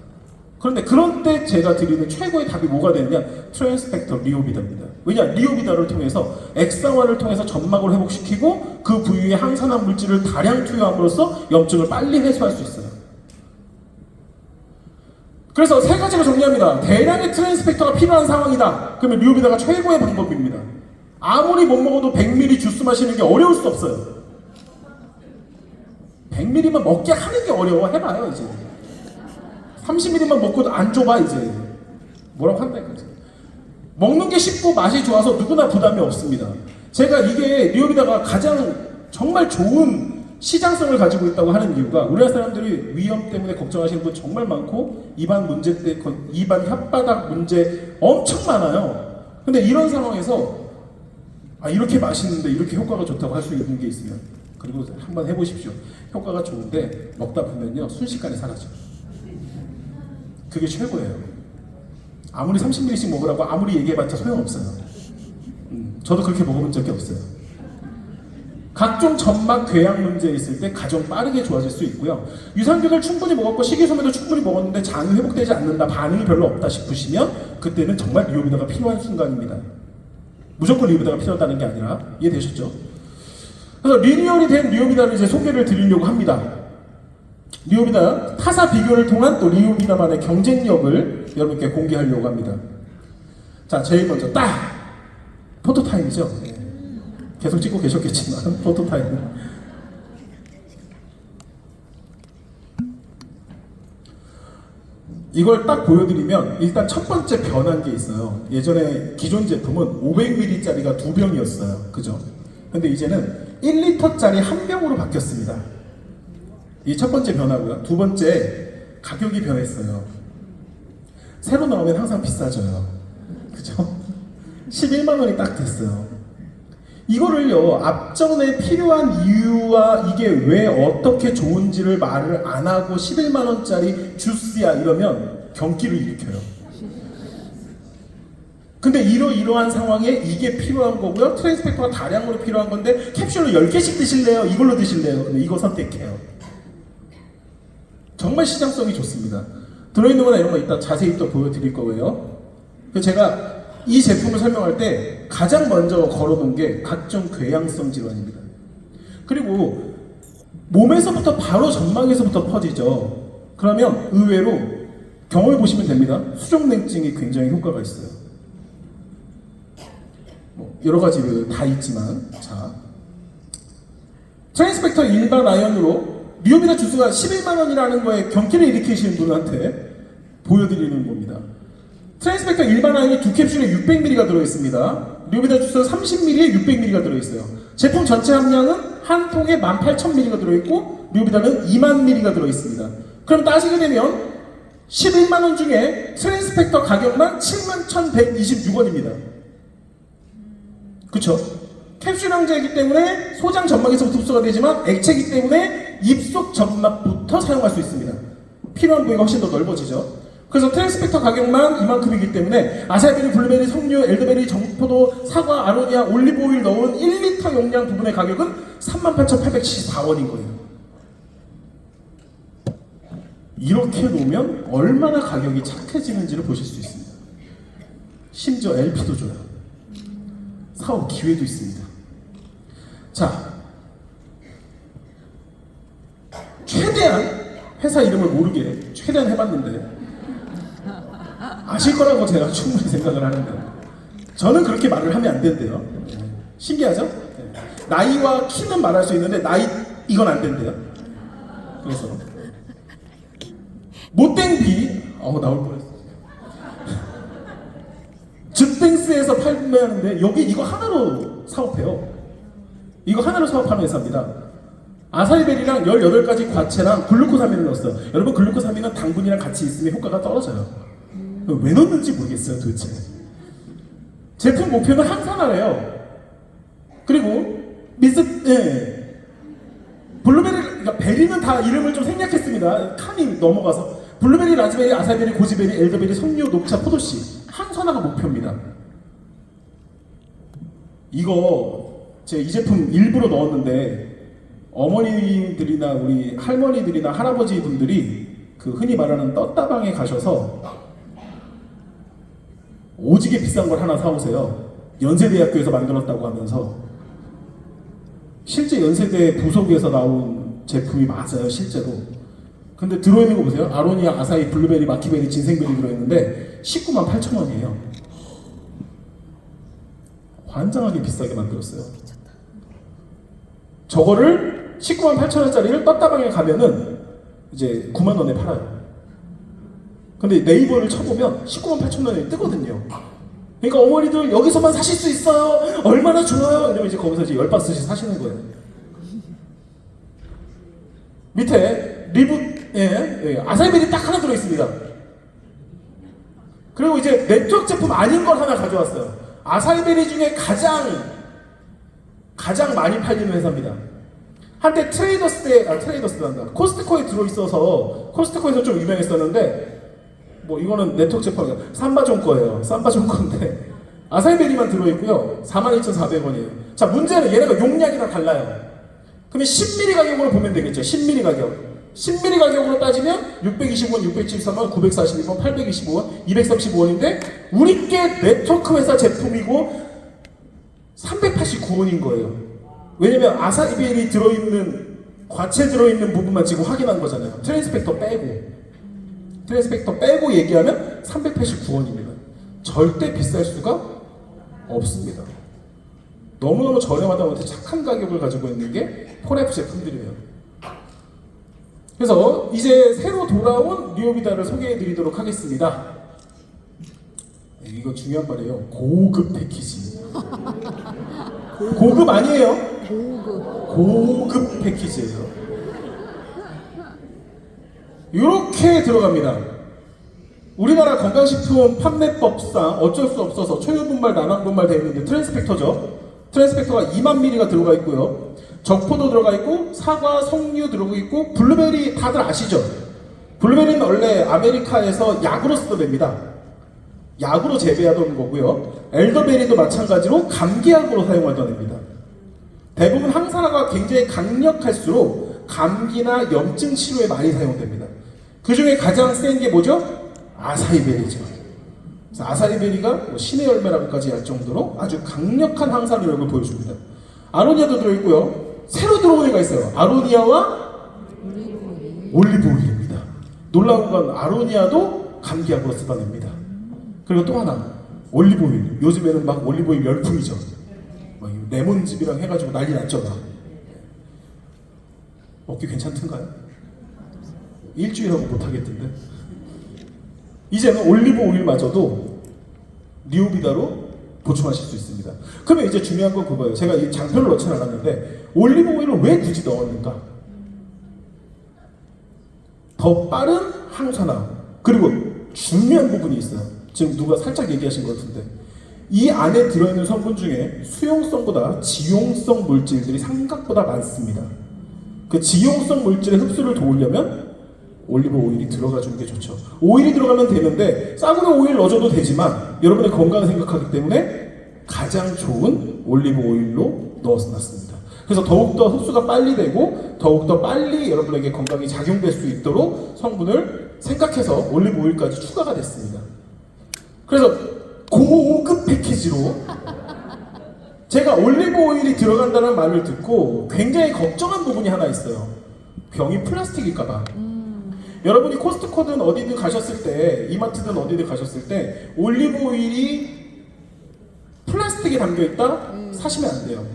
그런데 그런 때 제가 드리는 최고의 답이 뭐가 되느냐? 트랜스펙터 리오비다입니다. 왜냐? 리오비다를 통해서 액상화를 통해서 점막을 회복시키고 그 부위에 항산화 물질을 다량 투여함으로써 염증을 빨리 해소할 수 있어요. 그래서 세 가지로 정리합니다. 대량의 트랜스펙터가 필요한 상황이다. 그러면 리오비다가 최고의 방법입니다. 아무리 못 먹어도 100ml 주스 마시는 게 어려울 수 없어요. 100ml만 먹게 하는 게 어려워. 해봐요 이제. 30ml만 먹고도 안 줘봐 이제. 뭐라고 한다니까. 먹는 게 쉽고 맛이 좋아서 누구나 부담이 없습니다. 제가 이게 리오비다가 가장 정말 좋은 시장성을 가지고 있다고 하는 이유가 우리나라 사람들이 위염 때문에 걱정하시는 분 정말 많고 입안 문제 때 입안 혓바닥 문제 엄청 많아요. 근데 이런 상황에서 이렇게 맛있는데 이렇게 효과가 좋다고 할 수 있는 게 있으면 그리고 한번 해보십시오. 효과가 좋은데 먹다 보면요 순식간에 사라져요. 그게 최고예요. 아무리 30ml씩 먹으라고 아무리 얘기해봤자 소용없어요. 저도 그렇게 먹어본 적이 없어요. 각종 점막 궤양 문제 있을 때 가장 빠르게 좋아질 수 있고요. 유산균을 충분히 먹었고 식이섬유도 충분히 먹었는데 장이 회복되지 않는다, 반응이 별로 없다 싶으시면 그때는 정말 리오비다가 필요한 순간입니다. 무조건 리오비다가 필요하다는 게 아니라 이해되셨죠? 그래서 리뉴얼이 된 리오비다를 이제 소개를 드리려고 합니다. 리오비다 타사 비교를 통한 또 리오비다만의 경쟁력을 여러분께 공개하려고 합니다. 자, 제일 먼저 딱 포토타임이죠. 네. 계속 찍고 계셨겠지만 포토타임. 이걸 딱 보여드리면 일단 첫 번째 변한 게 있어요. 예전에 기존 제품은 500ml짜리가 2병이었어요. 그죠? 근데 이제는 1리터짜리 1병으로 바뀌었습니다. 이 첫 번째 변화고요. 두 번째, 가격이 변했어요. 새로 나오면 항상 비싸져요. 그죠? 11만 원이 딱 됐어요. 이거를요, 앞전에 필요한 이유와 이게 왜 어떻게 좋은지를 말을 안 하고 11만 원짜리 주스야 이러면 경기를 일으켜요. 근데 이러한 상황에 이게 필요한 거고요. 트랜스펙터가 다량으로 필요한 건데 캡슐로 10개씩 드실래요? 이걸로 드실래요? 근데 이거 선택해요. 정말 시장성이 좋습니다. 들어있는 거나 이런 거 이따 자세히 또 보여드릴 거고요. 그래서 제가 이 제품을 설명할 때 가장 먼저 걸어놓은 게 각종 궤양성 질환입니다. 그리고 몸에서부터 바로 점막에서부터 퍼지죠. 그러면 의외로 경험해 보시면 됩니다. 수족냉증이 굉장히 효과가 있어요. 여러 가지 다 있지만, 자, 트랜스펙터 일반 아연으로 리오비다 주스가 11만 원이라는 거에 경기를 일으키시는 분한테 보여드리는 겁니다. 트랜스펙터 일반 아연이 2캡슐에 600ml가 들어있습니다. 리오비다 주스 30ml에 600ml가 들어있어요. 제품 전체 함량은 한 통에 18,000ml가 들어있고 리오비다는 20,000ml가 들어있습니다. 그럼 따지게 되면 11만 원 중에 트랜스펙터 가격만 71,126원입니다. 그쵸? 캡슐 항자이기 때문에 소장 점막에서부터 흡수가 되지만 액체이기 때문에 입속 점막부터 사용할 수 있습니다. 필요한 부위가 훨씬 더 넓어지죠. 그래서 트랜스펙터 가격만 이만큼이기 때문에 아사히베리, 블루베리, 석류, 엘더베리, 정포도, 사과, 아로니아, 올리브오일 넣은 1리터 용량 부분의 가격은 38,874원인 거예요. 이렇게 놓으면 얼마나 가격이 착해지는지를 보실 수 있습니다. 심지어 LP도 줘요. 사업 기회도 있습니다. 자, 최대한 회사 이름을 모르게 최대한 해봤는데 아실 거라고 제가 충분히 생각을 하는데 저는 그렇게 말을 하면 안 된대요. 신기하죠? 나이와 키는 말할 수 있는데 나이 이건 안 된대요. 그래서 못된 비 나올 뻔했어. 즙땡스에서 판매하는데 여기 이거 하나로 사업해요. 이거 하나로 사업하는 회사입니다. 아사히베리랑 18가지 과채랑 글루코사민을 넣었어요. 여러분 글루코사민은 당분이랑 같이 있으면 효과가 떨어져요. 왜 넣는지 모르겠어요 도대체. 제품 목표는 항산화래요. 그리고 예. 블루베리, 그러니까 베리는 다 이름을 좀 생략했습니다. 칸이 넘어가서. 블루베리, 라즈베리, 아사베리, 고지베리, 엘더베리, 석류, 녹차, 포도씨. 항산화가 목표입니다. 이거 제가 이 제품 일부러 넣었는데 어머니들이나 우리 할머니들이나 할아버지 분들이 그 흔히 말하는 떴다방에 가셔서 오지게 비싼 걸 하나 사오세요. 연세대학교에서 만들었다고 하면서. 실제 연세대 부속에서 나온 제품이 맞아요, 실제로. 근데 들어있는 거 보세요. 아로니아, 아사히, 블루베리, 마키베리, 진생베리 들어있는데 198,000원이에요. 환장하게 비싸게 만들었어요. 저거를 198,000원짜리를 떴다방에 가면은 이제 9만원에 팔아요. 근데 네이버를 쳐보면 198,000원이 뜨거든요. 그러니까 어머니들 여기서만 사실 수 있어요. 얼마나 좋아요. 이러면 이제 거기서 이제 10박스씩 사시는 거예요. 밑에 아사히베리 딱 하나 들어있습니다. 그리고 이제 네트워크 제품 아닌 걸 하나 가져왔어요. 아사히베리 중에 가장 많이 팔리는 회사입니다. 한때 트레이더스란다. 코스트코에 들어있어서 코스트코에서 좀 유명했었는데 뭐 이거는 네트워크 제품이에요. 삼바존 거예요. 삼바존 건데 아사히베리만 들어있고요. 42,400원이에요. 자, 문제는 얘네가 용량이 다 달라요. 그러면 10ml 가격으로 보면 되겠죠. 10ml 가격. 10ml 가격으로 따지면 620원, 673원, 942원, 825원, 235원인데 우리께 네트워크 회사 제품이고 389원인 거예요. 왜냐면 아사히베리 들어있는 과체 들어있는 부분만 지금 확인한 거잖아요. 트랜스펙터 빼고 얘기하면 389원입니다. 절대 비쌀 수가 없습니다. 너무너무 저렴하다 못해 착한 가격을 가지고 있는 게 폴F 제품들이에요. 그래서 이제 새로 돌아온 리오비다를 소개해 드리도록 하겠습니다. 이거 중요한 말이에요. 고급 패키지. 고급 아니에요. 고급 패키지예요. 이렇게 들어갑니다. 우리나라 건강식품 판매법상 어쩔 수 없어서 초유분말, 난황분말 되어 있는데 트랜스펙터죠. 트랜스펙터가 2만 ml가 들어가 있고요. 적포도 들어가 있고 사과, 석류 들어가 있고 블루베리 다들 아시죠? 블루베리는 원래 아메리카에서 약으로 쓰던 애입니다. 약으로 재배하던 거고요. 엘더베리도 마찬가지로 감기약으로 사용하던 애입니다. 대부분 항산화가 굉장히 강력할수록 감기나 염증 치료에 많이 사용됩니다. 그 중에 가장 센 게 뭐죠? 아사히베리죠. 그래서 아사히베리가 뭐 신의 열매라고까지 할 정도로 아주 강력한 항산화력을 보여줍니다. 아로니아도 들어있고요. 새로 들어온 애가 있어요. 아로니아와 올리브오일입니다. 놀라운 건 아로니아도 감기약으로 쓰던 애입니다. 그리고 또 하나 올리브오일. 요즘에는 막 올리브오일 열풍이죠. 막 레몬즙이랑 해가지고 난리 났죠. 막. 먹기 괜찮던가요? 일주일하고 못하겠던데. 이제는 올리브 오일마저도 리오비다로 보충하실 수 있습니다. 그러면 이제 중요한 건 그거예요. 제가 이 장표를 넣지 않았는데 올리브 오일을 왜 굳이 넣었는가? 더 빠른 항산화. 그리고 중요한 부분이 있어요. 지금 누가 살짝 얘기하신 것 같은데 이 안에 들어있는 성분 중에 수용성보다 지용성 물질들이 생각보다 많습니다. 그 지용성 물질의 흡수를 도우려면 올리브 오일이 들어가 주는 게 좋죠. 오일이 들어가면 되는데 싸구려 오일 넣어줘도 되지만 여러분의 건강을 생각하기 때문에 가장 좋은 올리브 오일로 넣어놨습니다. 그래서 더욱더 흡수가 빨리 되고 더욱더 빨리 여러분에게 건강이 작용될 수 있도록 성분을 생각해서 올리브 오일까지 추가가 됐습니다. 그래서 고급 패키지로 제가 올리브 오일이 들어간다는 말을 듣고 굉장히 걱정한 부분이 하나 있어요. 병이 플라스틱일까봐. 여러분이 코스트코든 어디든 가셨을 때, 이마트든 어디든 가셨을 때 올리브 오일이 플라스틱에 담겨있다? 사시면 안 돼요.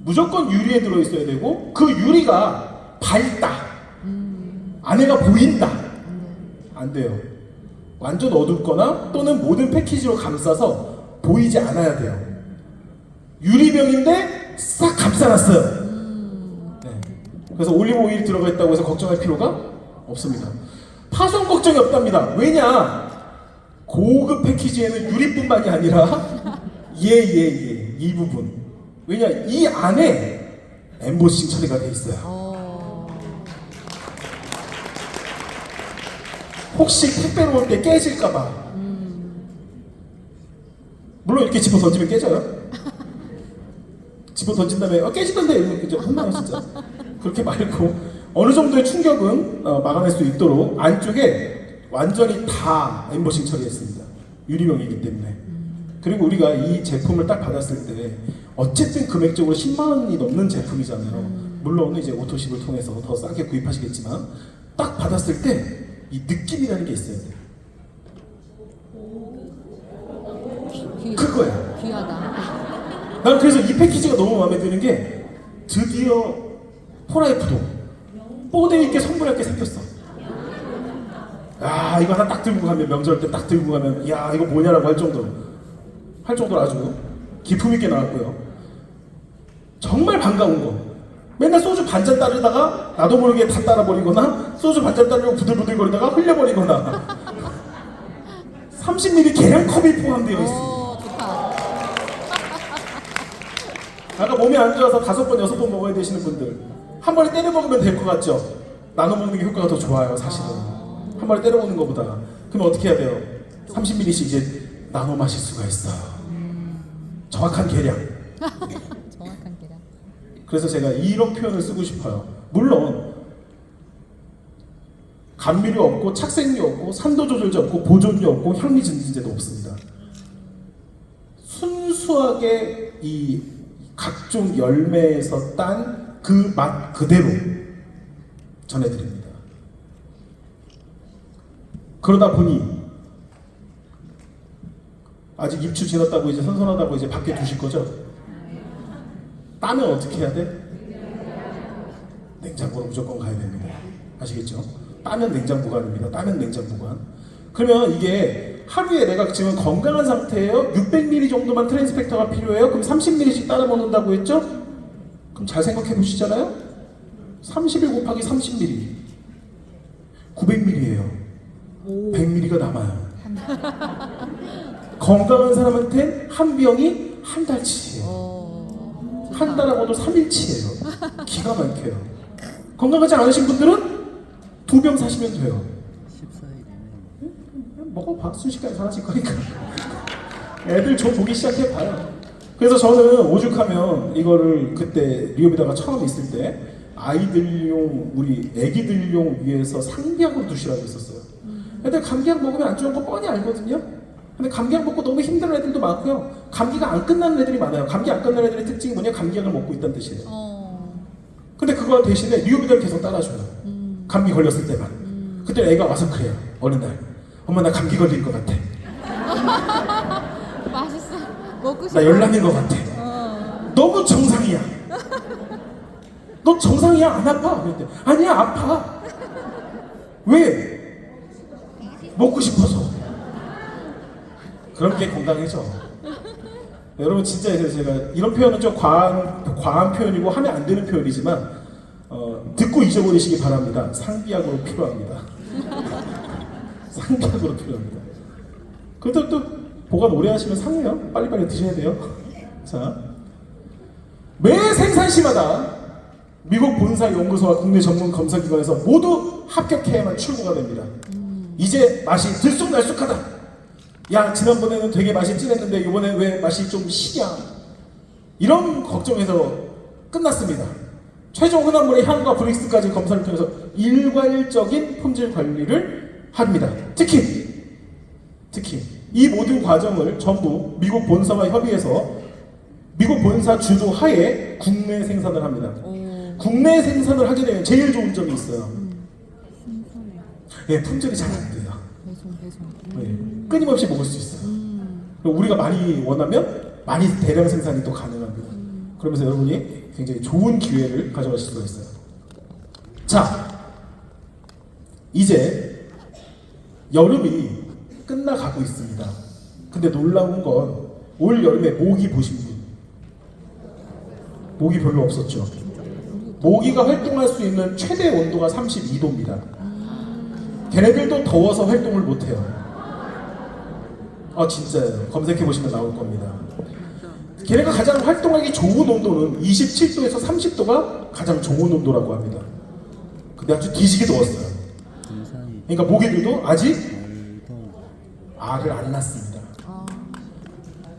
무조건 유리에 들어있어야 되고 그 유리가 밝다. 안에가 보인다. 안 돼요. 완전 어둡거나 또는 모든 패키지로 감싸서 보이지 않아야 돼요. 유리병인데 싹 감싸놨어요. 네. 그래서 올리브 오일이 들어가 있다고 해서 걱정할 필요가 없습니다. 파손 걱정이 없답니다. 왜냐? 고급 패키지에는 유리뿐만이 아니라 이 부분 왜냐, 이 안에 엠보싱 처리가 돼 있어요. 혹시 택배로 올 때 깨질까봐. 물론 이렇게 집어 던지면 깨져요. 집어 던진 다음에 깨지던데 이러면 이제 혼나요 진짜. 그렇게 말고 어느 정도의 충격은 막아낼 수 있도록 안쪽에 완전히 다 엠보싱 처리했습니다. 유리병이기 때문에. 그리고 우리가 이 제품을 딱 받았을 때 어쨌든 금액적으로 10만 원이 넘는 제품이잖아요. 물론 이제 오토십을 통해서 더 싸게 구입하시겠지만 딱 받았을 때 이 느낌이라는 게 있어야 돼요. 그거야. 귀하다. 난 그래서 이 패키지가 너무 마음에 드는 게 드디어 포라이프도 뽀대 있게 선물할 게 생겼어. 야, 이거 하나 딱 들고 가면, 명절 때 딱 들고 가면 야, 이거 뭐냐라고 할 정도로 아주 기품 있게 나왔고요. 정말 반가운 거. 맨날 소주 반잔 따르다가 나도 모르게 다 따라버리거나 소주 반잔 따르려고 부들부들거리다가 흘려버리거나 30ml 계량컵이 포함되어 있습니다. 오, 좋다. 아까 몸이 안 좋아서 5번, 6번 먹어야 되시는 분들 한 번에 때려 먹으면 될 것 같죠? 나눠 먹는 게 효과가 더 좋아요, 사실은. 한 번에 때려 먹는 것보다. 그럼 어떻게 해야 돼요? 30ml씩 이제 나눠 마실 수가 있어요. 정확한 계량. 정확한 계량. 그래서 제가 이런 표현을 쓰고 싶어요. 물론 감미료 없고 착색료 없고 산도 조절제 없고 보존료 없고 향미 증진제도 없습니다. 순수하게 이 각종 열매에서 딴 그 맛 그대로 전해드립니다. 그러다 보니 아직 입추 지났다고 이제 선선하다고 이제 밖에 두실 거죠? 따면 어떻게 해야 돼? 냉장고로 무조건 가야 됩니다. 아시겠죠? 따면 냉장 보관입니다. 따면 냉장 보관. 그러면 이게 하루에 내가 지금 건강한 상태예요? 600ml 정도만 트랜스펙터가 필요해요? 그럼 30ml씩 따라 먹는다고 했죠? 그럼 잘 생각해 보시잖아요? 31 곱하기 30ml 900ml예요. 100ml가 남아요. 건강한 사람한테 한 병이 한 달치예요. 한 달하고도 3일치예요. 기가 막혀요. 건강하지 않으신 분들은 2병 사시면 돼요. 먹어봐. 순식간에 사라질 거니까. 애들 저 보기 시작해봐요. 그래서 저는 오죽하면 이거를 그때 리오비다가 처음 있을 때 아이들용, 우리 애기들용 위해서 상비약으로 두시라고 했었어요. 애들 감기약 먹으면 안 좋은 거 뻔히 알거든요. 근데 감기약 먹고 너무 힘든 애들도 많고요. 감기가 안 끝나는 애들이 많아요. 감기 안 끝나는 애들의 특징이 뭐냐? 감기약을 먹고 있다는 뜻이에요. 근데 그거 대신에 리오비다를 계속 따라줘요. 감기 걸렸을 때만. 그때 애가 와서 그래요. 어느 날. 엄마 나 감기 걸릴 것 같아. 맛있어. 먹고 싶어. 나 열나는 것 같아. 너무 정상이야. 너 정상이야? 안 아파? 그랬대. 아니야, 아파. 왜? 먹고 싶어서. 그런 게 건강해져. 여러분 진짜 제가 이런 표현은 좀 과한 표현이고 하면 안 되는 표현이지만 듣고 잊어버리시기 바랍니다. 상비약으로 필요합니다. 상비약으로 필요합니다. 그것도 또 보관 오래 하시면 상해요. 빨리빨리 드셔야 돼요. 자, 매 생산시마다 미국 본사 연구소와 국내 전문 검사기관에서 모두 합격해야만 출고가 됩니다. 이제 맛이 들쑥날쑥하다. 야, 지난번에는 되게 맛이 진했는데 이번에 왜 맛이 좀 시냐? 이런 걱정에서 끝났습니다. 최종 흔한물의 향과 브릭스까지 검사를 통해서 일괄적인 품질 관리를 합니다. 특히 이 모든 과정을 전부 미국 본사와 협의해서 미국 본사 주도 하에 국내 생산을 합니다. 국내 생산을 하게 되면 제일 좋은 점이 있어요. 예, 품질이 잘 안 돼요. 배송. 네, 끊임없이 먹을 수 있어요. 그리고 우리가 많이 원하면 많이 대량 생산이 또 가능합니다. 그러면서 여러분이 굉장히 좋은 기회를 가져가실 수가 있어요. 자, 이제 여름이 끝나가고 있습니다. 근데 놀라운 건 올 여름에 모기 보신 분? 모기 별로 없었죠. 모기가 활동할 수 있는 최대 온도가 32도입니다. 걔네들도 더워서 활동을 못해요. 진짜예요. 검색해보시면 나올 겁니다. 걔네가 가장 활동하기 좋은 온도는 27도에서 30도가 가장 좋은 온도라고 합니다. 근데 아주 뒤지게 더웠어요. 그러니까 모기들도 아직 알을 안 낳습니다.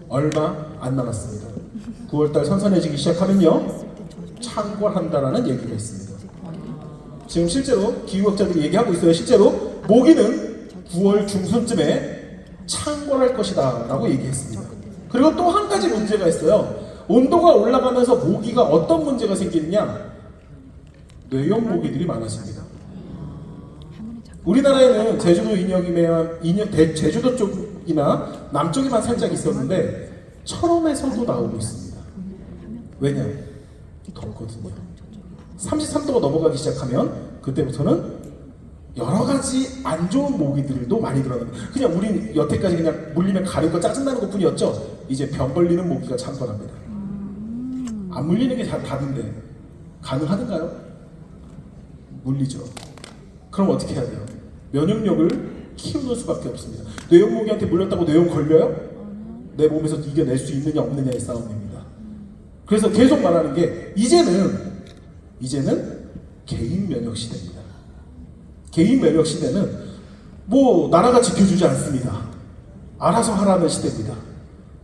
얼마 안 남았습니다. 9월달 선선해지기 시작하면요 창궐한다라는 얘기가 있습니다. 지금 실제로 기후학자들이 얘기하고 있어요. 실제로 모기는 9월 중순쯤에 창궐할 것이다 라고 얘기했습니다. 그리고 또 한 가지 문제가 있어요. 온도가 올라가면서 모기가 어떤 문제가 생기느냐, 뇌염 모기들이 많아집니다. 우리나라에는 제주도 제주도 쪽이나 남쪽에만 살짝 있었는데 철원에서도 나오고 있습니다. 왜냐? 덥거든요. 33도가 넘어가기 시작하면 그때부터는 여러 가지 안 좋은 모기들도 많이 드러납니다. 그냥 우린 여태까지 그냥 물리면 가렵고 짜증나는 것 뿐이었죠. 이제 병 걸리는 모기가 창궐합니다. 안 물리는 게 답인데 가능하던가요? 물리죠. 그럼 어떻게 해야 돼요? 면역력을 키우는 수밖에 없습니다. 뇌염 모기한테 물렸다고 뇌염 걸려요? 내 몸에서 이겨낼 수 있느냐 없느냐의 싸움입니다. 그래서 계속 말하는 게 이제는 개인 면역 시대입니다. 개인 면역 시대는 뭐 나라가 지켜주지 않습니다. 알아서 하라는 시대입니다.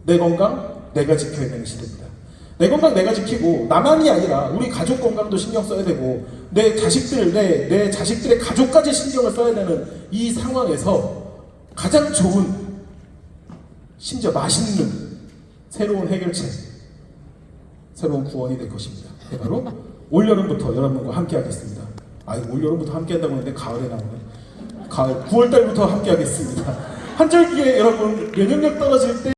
내 건강 내가 지켜야 되는 시대입니다. 내 건강 내가 지키고 나만이 아니라 우리 가족 건강도 신경 써야 되고 내 자식들의 가족까지 신경을 써야 되는 이 상황에서 가장 좋은, 심지어 맛있는 새로운 해결책, 새로운 구원이 될 것입니다. 바로 올여름부터 여러분과 함께 하겠습니다. 올여름부터 함께 한다고 했는데 가을에 나오네. 가을 9월달부터 함께 하겠습니다. 한절기에 여러분 면역력 떨어질 때